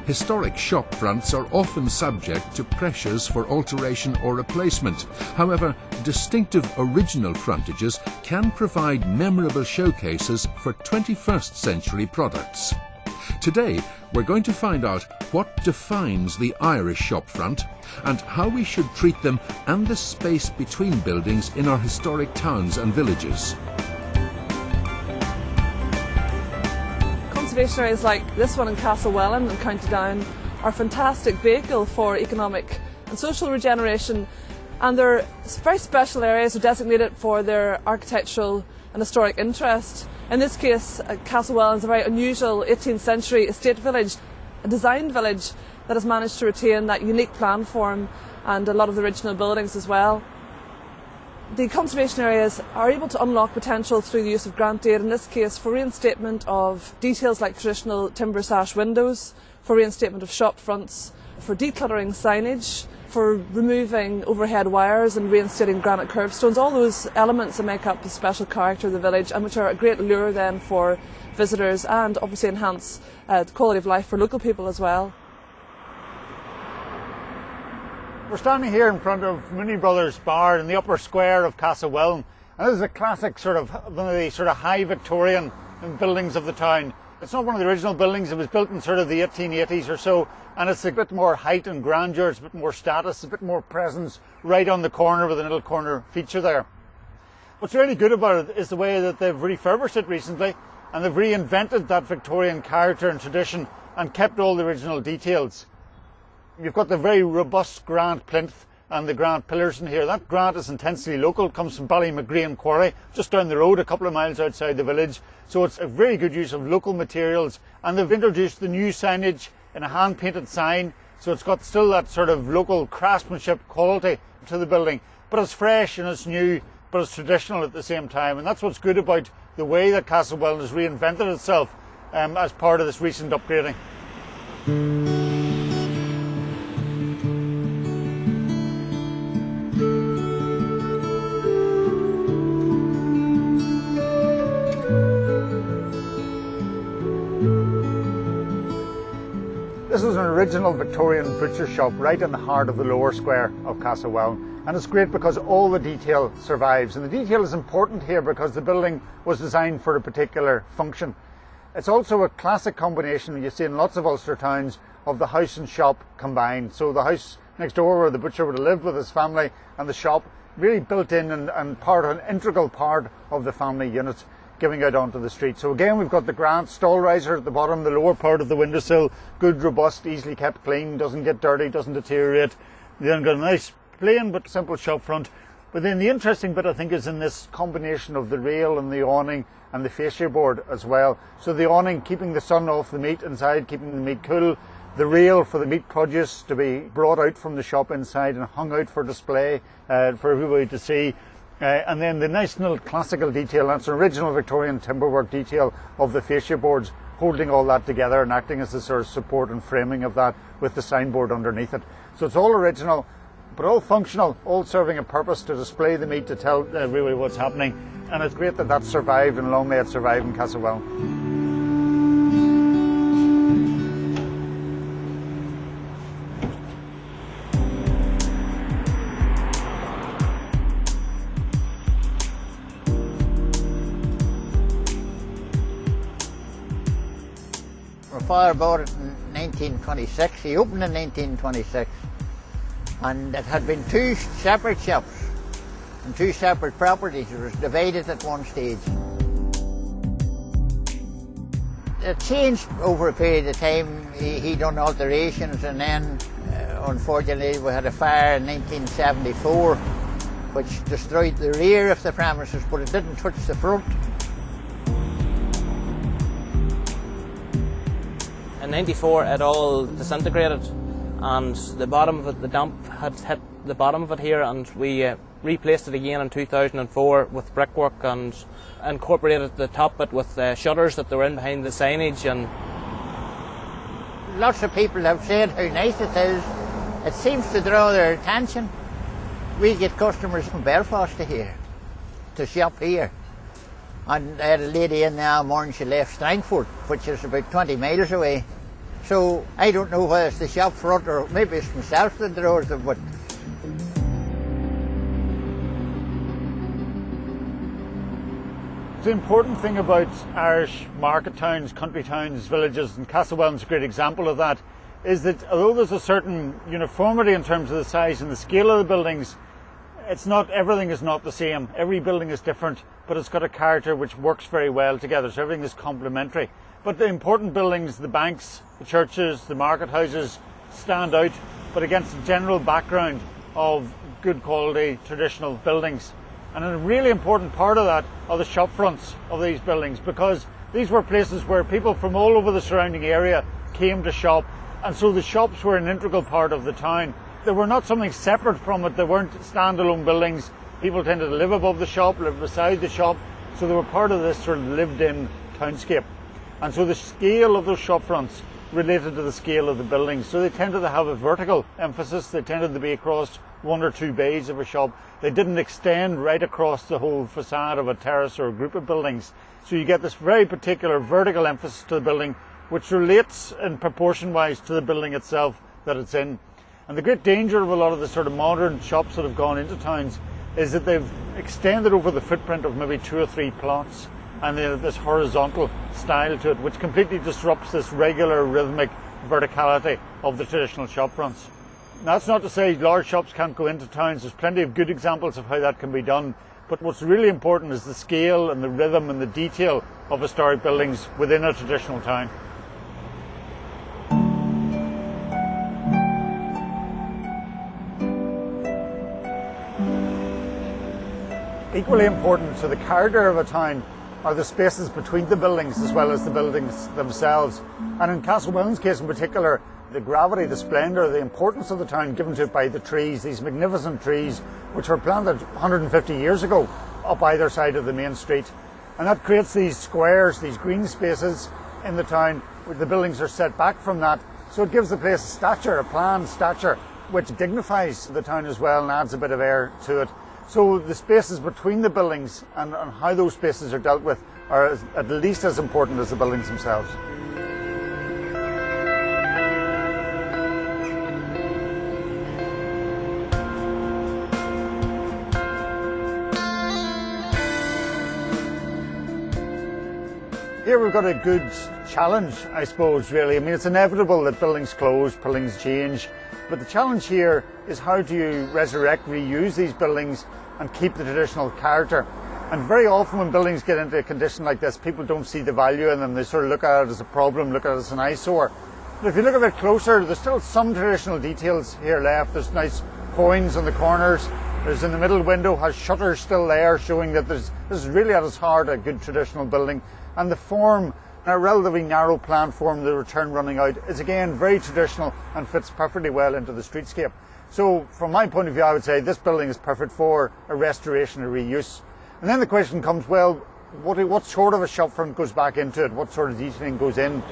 Historic shop fronts are often subject to pressures for alteration or replacement. However, distinctive original frontages can provide memorable showcases for 21st century products. Today, we're going to find out what defines the Irish shop front and how we should treat them and the space between buildings in our historic towns and villages. Conservation areas like this one in Castlewellan and Co.Down are a fantastic vehicle for economic and social regeneration, and they're very special areas are designated for their architectural and historic interest. In this case, Castlewellan is a very unusual 18th century estate village, a designed village that has managed to retain that unique plan form and a lot of the original buildings as well. The conservation areas are able to unlock potential through the use of grant aid, in this case for reinstatement of details like traditional timber sash windows, for reinstatement of shop fronts, for decluttering signage, for removing overhead wires and reinstating granite curbstones, all those elements that make up the special character of the village and which are a great lure then for visitors and obviously enhance the quality of life for local people as well. We're standing here in front of Mooney Brothers Bar in the upper square of Castlewellan, and this is a classic one of the high Victorian buildings of the town. It's not one of the original buildings. It was built in sort of the 1880s or so, and it's a bit more height and grandeur, it's a bit more status, a bit more presence right on the corner with a little corner feature there. What's really good about it is the way that they've refurbished it recently, and they've reinvented that Victorian character and tradition and kept all the original details. You've got the very robust granite plinth and the granite pillars in here. That granite is intensely local, comes from Ballymcgreen Quarry, just down the road, a couple of miles outside the village. So it's a very good use of local materials, and they've introduced the new signage in a hand-painted sign, so it's got still that sort of local craftsmanship quality to the building, but it's fresh and it's new, but it's traditional at the same time, and that's what's good about the way that Castlewellan has reinvented itself as part of this recent upgrading. This is an original Victorian butcher shop right in the heart of the lower square of Castlewellan, and it's great because all the detail survives, and the detail is important here because the building was designed for a particular function. It's also a classic combination you see in lots of Ulster towns of the house and shop combined. So the house next door where the butcher would have lived with his family, and the shop really built in and an integral part of the family unit, giving out onto the street. So again, we've got the granite stall riser at the bottom, the lower part of the windowsill, good, robust, easily kept clean, doesn't get dirty, doesn't deteriorate. Then got a nice plain but simple shop front. But then the interesting bit I think is in this combination of the rail and the awning and the fascia board as well. So the awning keeping the sun off the meat inside, keeping the meat cool, the rail for the meat produce to be brought out from the shop inside and hung out for display for everybody to see. And then the nice little classical detail, that's an original Victorian timberwork detail of the fascia boards, holding all that together and acting as the sort of support and framing of that with the signboard underneath it. So it's all original, but all functional, all serving a purpose to display the meat, to tell everybody what's happening. And it's great that that's survived, and long may it survive in Castlewellan. My father bought it in 1926. He opened in 1926, and it had been two separate shops and two separate properties. It was divided at one stage. It changed over a period of time. He done alterations, and then unfortunately we had a fire in 1974 which destroyed the rear of the premises, but it didn't touch the front. In '94 it all disintegrated, and the bottom of it, the damp had hit the bottom of it here, and we replaced it again in 2004 with brickwork and incorporated the top bit with shutters that were in behind the signage. And lots of people have said how nice it is. It seems to draw their attention. We get customers from Belfast to here, to shop here. And I had a lady in there morning, she left Strangford, which is about 20 miles away. So I don't know whether it's the shop front or maybe it's myself that draws them, but the important thing about Irish market towns, country towns, villages, and Castlewellan's a great example of that, is that although there's a certain uniformity in terms of the size and the scale of the buildings, everything is not the same. Every building is different, but it's got a character which works very well together, so everything is complementary. But the important buildings, the banks, the churches, the market houses, stand out, but against a general background of good quality traditional buildings. And a really important part of that are the shop fronts of these buildings, because these were places where people from all over the surrounding area came to shop, and so the shops were an integral part of the town. They were not something separate from it. They weren't standalone buildings. People tended to live above the shop, live beside the shop, so they were part of this sort of lived-in townscape. And so the scale of those shop fronts related to the scale of the buildings. So they tended to have a vertical emphasis. They tended to be across one or two bays of a shop. They didn't extend right across the whole facade of a terrace or a group of buildings. So you get this very particular vertical emphasis to the building, which relates in proportion-wise to the building itself that it's in. And the great danger of a lot of the sort of modern shops that have gone into towns is that they've extended over the footprint of maybe 2 or 3 plots, and they have this horizontal style to it, which completely disrupts this regular rhythmic verticality of the traditional shop fronts. Now, that's not to say large shops can't go into towns. There's plenty of good examples of how that can be done. But what's really important is the scale and the rhythm and the detail of historic buildings within a traditional town. Equally important to the character of a town are the spaces between the buildings as well as the buildings themselves. And in Castlewellan's case in particular, the gravity, the splendour, the importance of the town given to it by the trees, these magnificent trees which were planted 150 years ago up either side of the main street. And that creates these squares, these green spaces in the town where the buildings are set back from that. So it gives the place a stature, a planned stature, which dignifies the town as well and adds a bit of air to it. So the spaces between the buildings and how those spaces are dealt with are at least as important as the buildings themselves. Here we've got a good challenge, I suppose, really. I mean, it's inevitable that buildings close, buildings change, but the challenge here is how do you resurrect, reuse these buildings and keep the traditional character. And very often when buildings get into a condition like this, people don't see the value in them. They sort of look at it as a problem, look at it as an eyesore. But if you look a bit closer, there's still some traditional details here left. There's nice coins on the corners. There's in the middle window has shutters still there, showing that this is really at its heart a good traditional building. And the form, a relatively narrow plan form, the return running out, is again very traditional and fits perfectly well into the streetscape. So from my point of view, I would say this building is perfect for a restoration or reuse. And then the question comes, well, what sort of a shopfront goes back into it? What sort of detailing goes in?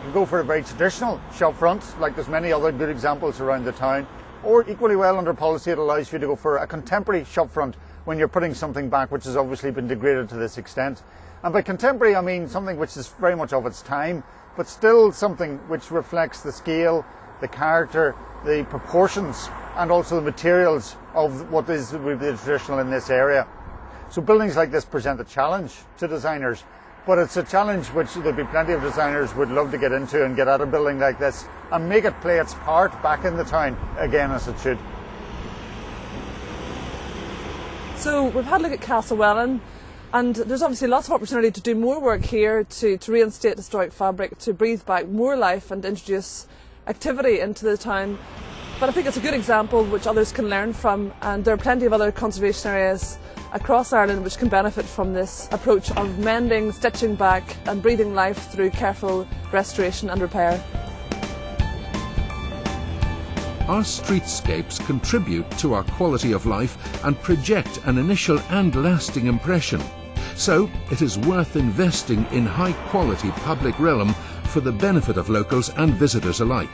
You go for a very traditional shopfront, like there's many other good examples around the town, or equally well under policy it allows you to go for a contemporary shopfront when you're putting something back which has obviously been degraded to this extent. And by contemporary I mean something which is very much of its time, but still something which reflects the scale, the character, the proportions and also the materials of what is the traditional in this area. So buildings like this present a challenge to designers, but it's a challenge which there'll be plenty of designers would love to get into and get at a building like this and make it play its part back in the town again as it should. So we've had a look at Castlewellan, and there's obviously lots of opportunity to do more work here to reinstate historic fabric, to breathe back more life and introduce activity into the town. But I think it's a good example which others can learn from, and there are plenty of other conservation areas across Ireland which can benefit from this approach of mending, stitching back and breathing life through careful restoration and repair. Our streetscapes contribute to our quality of life and project an initial and lasting impression. So it is worth investing in high-quality public realm for the benefit of locals and visitors alike.